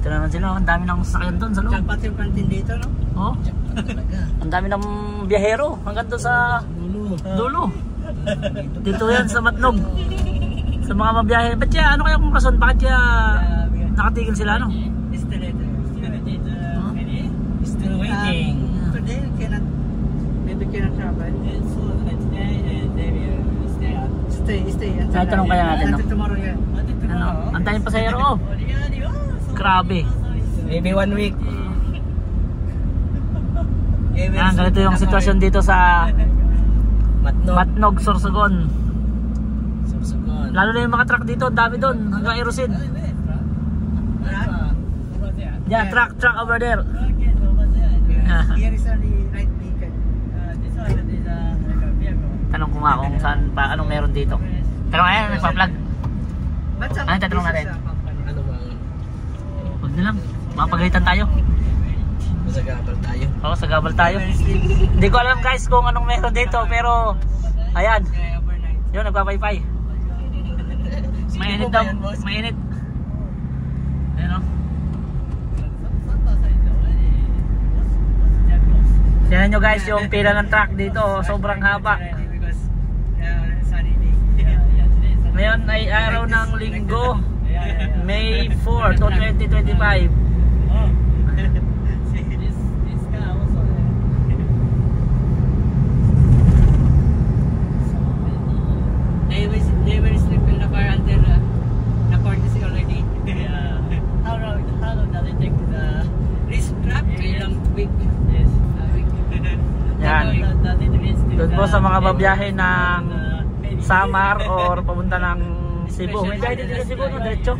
Dito naman sila, ang dami ng sasakyan doon sa loob. Jackpot yung kantin dito, no? Oh. Ang dami ng biyahero hanggang doon sa dulo. Dito yan sa Matnog. Sa mga mabiyahe. Ba't kaya, ano kaya kung rason? Bakit kaya nakatigil sila, ano? Still waiting. Today, maybe cannot travel. Stay. Ay, tanong kaya natin, no? Until tomorrow, yeah. Ano? Antayin pasahero, oh. Grabe. Maybe 1 week. Yan, ganito yung sitwasyon dito sa Matnog, Sorsogon. Lalo na yung mga truck dito, dami doon, hanggang Erosin. Yeah, truck over there. Here is only right vehicle. Tanong ko nga kung saan pa, anong meron dito. Tanong nga yan, nagpa-vlog. Ano tatanong natin? Ano ba? Huwag na lang, mapagalitan tayo. Sagabal tayo. Oo, sagabal tayo. Hindi ko alam guys kung anong meron dito, pero ayan. Yun, nagpapaypay. Mainit daw, mainit. Ayan, o. Tignan nyo guys yung pila ng truck dito, sobrang haba. Ngayon ay araw ng linggo, May 4, 2025. They will sleep in the car until the court is already. How long does it take the risk trap? Ilang week? Yes, a week. Yan. Doon po sa mga babiyahe ng Samar or papunta ng Cebu. May biyahe dito sa Cebu, no? Diretso.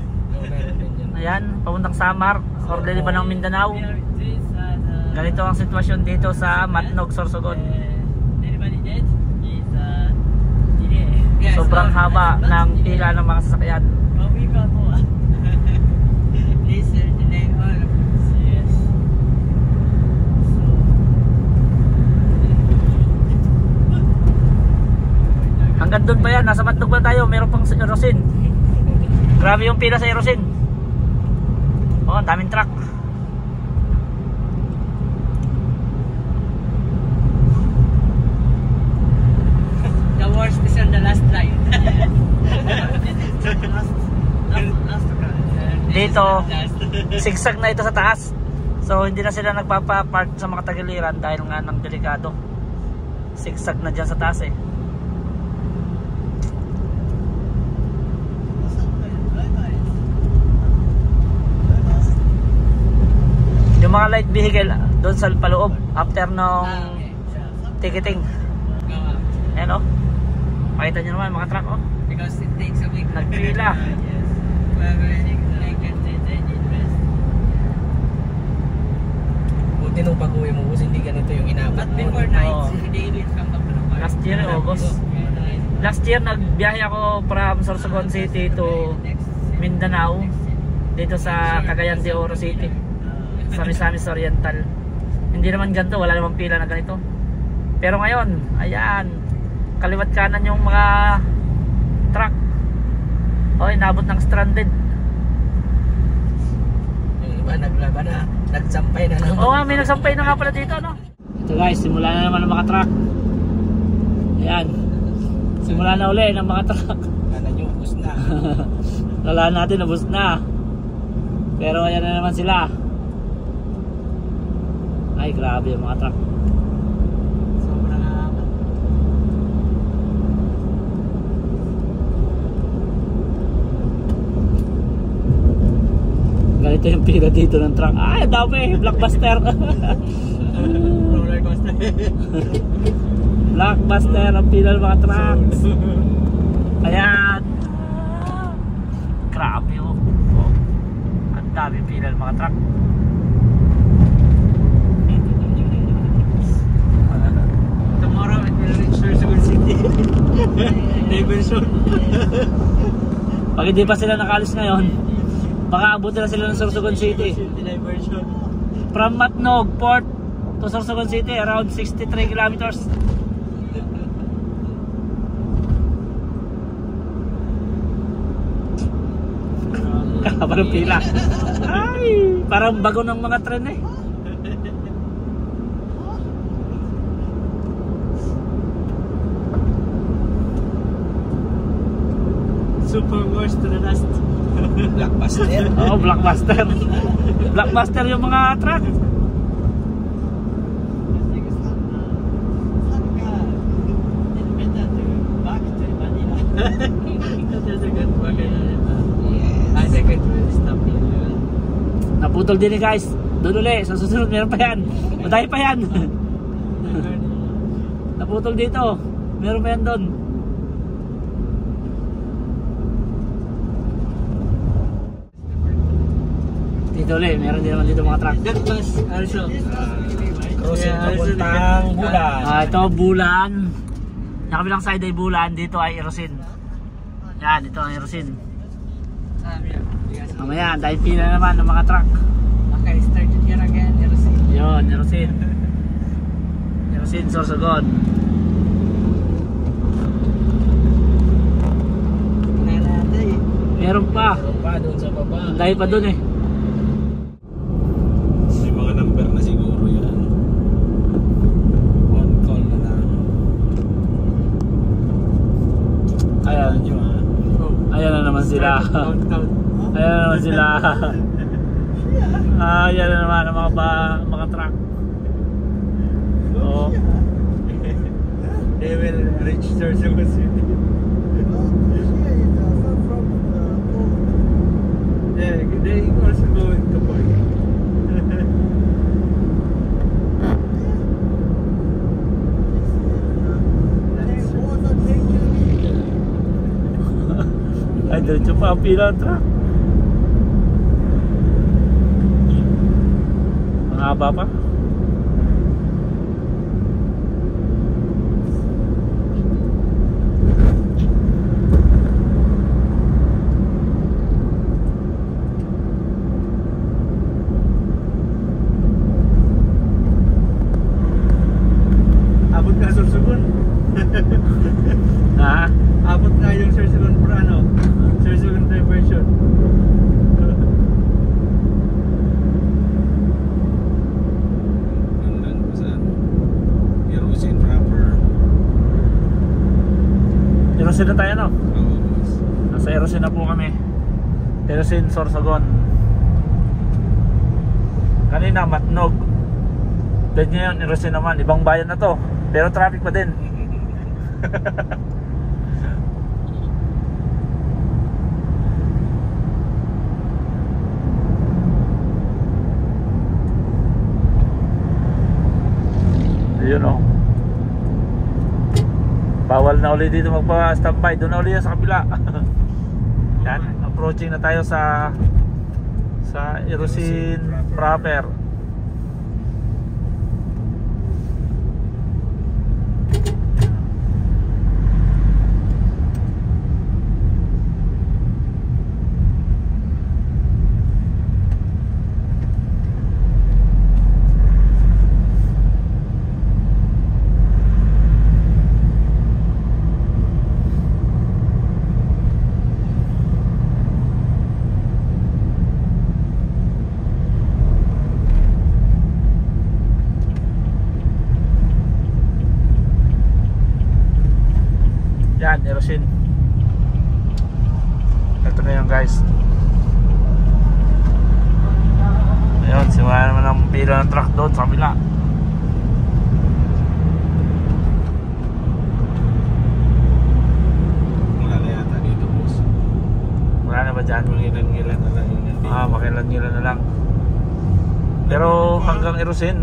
Ayan, papuntang Samar or dili pa ng Mindanao. Ganito ang sitwasyon dito sa Matnog, Sorsogon. Sobrang haba ng pila ng mga sasakyan. Hanggang doon pa yan, nasa Matnog pa tayo, meron pang Erosin. Grabe yung pila sa Erosin. Oh, ang daming truck. The worst is on the last line. Dito, sigsag na ito sa taas. So hindi na sila nagpapa-park sa mga tagiliran dahil nga ng delikado. Sigsag na dyan sa taas eh. Yung mga light vehicle doon sa paloob after nung ticketing. Ayan o. Makita nyo naman mga truck o. Because it takes a week. Nagpila. Buti nung pag-uwi mo, kasi hindi ganito yung inabot mo. Before night, they will come back to the car. Last year, August. Last year, nagbiyahe ako from Sorsogon City to Mindanao. Dito sa Cagayan de Oro City. Sa Misamis Oriental. Hindi naman ganito, wala namang pila na ganito. Pero ngayon, ayan, kaliwat kanan yung mga truck. O, inabot ng stranded. Yung iba naglaban na, nagsampay na naman. Oo nga, may nagsampay na nga pala dito, no? Ito guys, simula na naman ang mga truck. Ayan, simula na uli ng mga truck. Kala nyo, ubus na. Lala natin, ubus na. Pero ayan na naman sila. Ay, grabe yung mga truck. Sobrang haba. Ganito yung pila dito ng truck. Ay, dami! Blockbuster! Roller coaster. Blockbuster ang pila ng mga trucks. Ayan! Grabe oh. Ang dami pila ng mga truck. Tomorrow it will reach Sorsogon City. Diversion. Pag hindi pa sila nakalis ngayon, baka abutin na sila ng Sorsogon City. Diversion. From Matnog Port to Sorsogon City, around 63 kilometers. Kabar ng pila. Ay! Parang bago ng mga tren eh. Super Wars to the last. Blockbuster. Oo, blockbuster. Blockbuster yung mga truck. That's a good one. Yes. I think it will stop here. Naputol din eh guys. Doon ulit, sa susunod meron pa yan. Madami pa yan. Naputol dito. Meron pa yan doon. Dito ulit, meron din naman dito mga truck. That was also Crossing Yeah, papuntang Bulan. Ito Bulan. Yung kabilang side ay Bulan, dito ay Erosin. Yan, ito ang Erosin. Mamaya, dahil pila naman ng mga truck. Okay, started here again. Erosin. Yun, Erosin. Erosin, Sorsogon. Meron pa. Pa doon sa baba. Dahil pa dun eh. May mga number na siguro yan. On call na lang. Ayan. Nyo ha. Ayan na naman sila. Countdown. Ayan na naman sila. Ayan na naman ang mga truck. Oo. They will reach Sorsogon City. Yeah, they also going to Port. Ay, diretso pa ang pila ng truck. Mahaba pa. Abot na Sorsogon. Ha? Abot na yung Sorsogon for ano? Sorsogon diversion. Hanggang po sa Erosin proper. Erosin na tayo no? Oo, boss. Nasa Erosin na po kami. Erosin, Sorsogon. Kanina, Matnog. Then ngayon, Erosin naman. Ibang bayan na to. Pero traffic pa din. Ayun o. Bawal na ulit dito magpa-standby. Doon na ulit yan sa kabila. Yan, approaching na tayo sa Erosin proper. Yan, Erosin. Ito na yun guys. Ayun, simula naman ang pila ng truck doon sa kabila. Wala na yata dito, boss. Wala na ba dyan? Mangilan-ngilan na lang yung nandito. Makilan-ngilan na lang. Pero hanggang Erosin,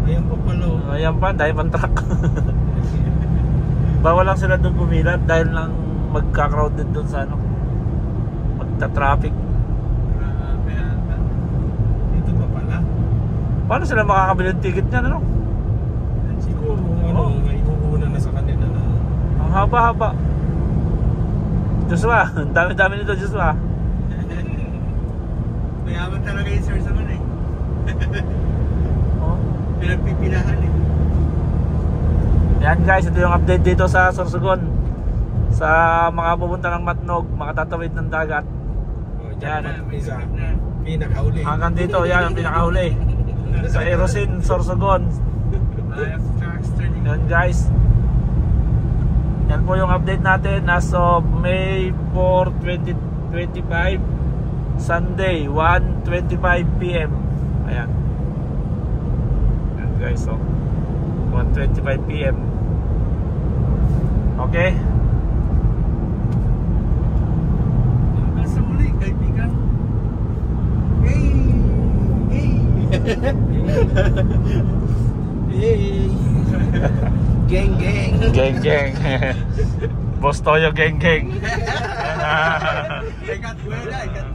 Ayan pa pala. ayan pa, dahil pang truck. Bawal lang sila doon pumila dahil lang magka-crowd din doon sa ano, magta-traffic. Grabe ata. Dito pa pala. Paano sila makakabili ng ticket niyan, ano? Siguro may iuuna na sa kanila na. Ang haba-haba. Joshua, ang dami-dami nito Joshua. Mayaman talaga yung Sorsogon eh. Oh. Pinagpipilahan eh. Yan guys, ito yung update dito sa Sorsogon. Sa mga pupunta ng Matnog, mga tatawid ng dagat. Oh, Yan. dyan pa, may isa. Na. Pinakahuli. Hanggang dito, yan ang pinakahuli. Sa Erosin, Sorsogon. Yan guys. Yan po yung update natin as of May 4, 2025, Sunday, 1:25 PM. Ayan. Yan guys, so 1:25 PM. Okay. Hanggang sa muli, kaibigan. Hey! Hey! Geng geng. Geng geng. Boss Toyo geng geng. Ikat buhay na, ikat